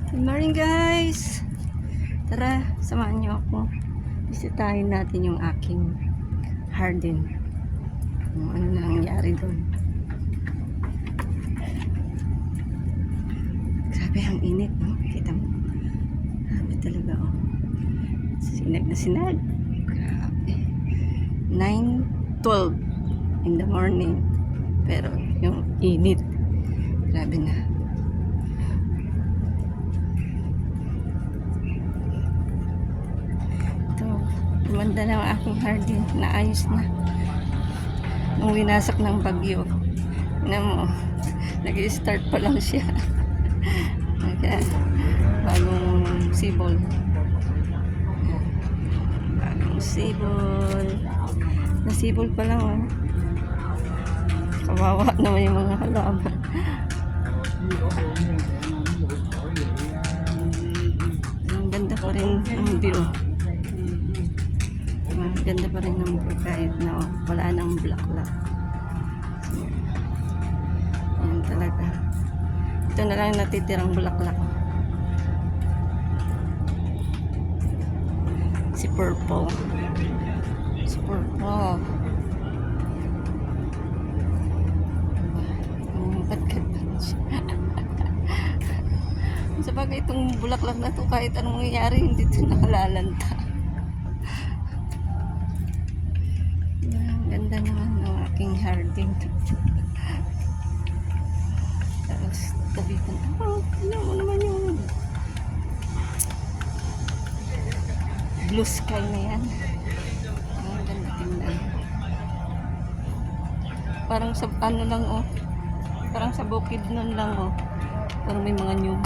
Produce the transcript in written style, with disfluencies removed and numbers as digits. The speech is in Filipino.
Good morning guys! Tara, samahan niyo ako. Bisitahin natin yung aking garden. Kung ano na nangyari doon. Grabe ang init, no? Kita mo? Grabe talaga, oh. Sinag na sinag. Grabe. 9:12 in the morning. Pero yung init, grabe na. Gumanda na ang aking garden. Naayos na. Nung winasak ng bagyo. Tignan mo. Nag-i-start pa lang siya. Kaya, bagong sibol. Bagong sibol. Nasibol pa lang, oh. Kawawa naman yung mga halaman. Ang ganda pa rin ang view. Ganda pa rin ng kahit na wala nang bulaklak. Yan talaga. Ito na lang natitirang bulaklak. Si purple. Si purple. Sa bagay itong bulaklak na to, kahit anong mangyayari, hindi ito nakalalanta. Ganda naman ng aking garden. Tapos tabi ko na, tignan mo naman yung blue sky na yan. Ang ganda tingnan. Parang sa ano lang, oh, parang sa bukid nun lang, oh, parang may mga nyug.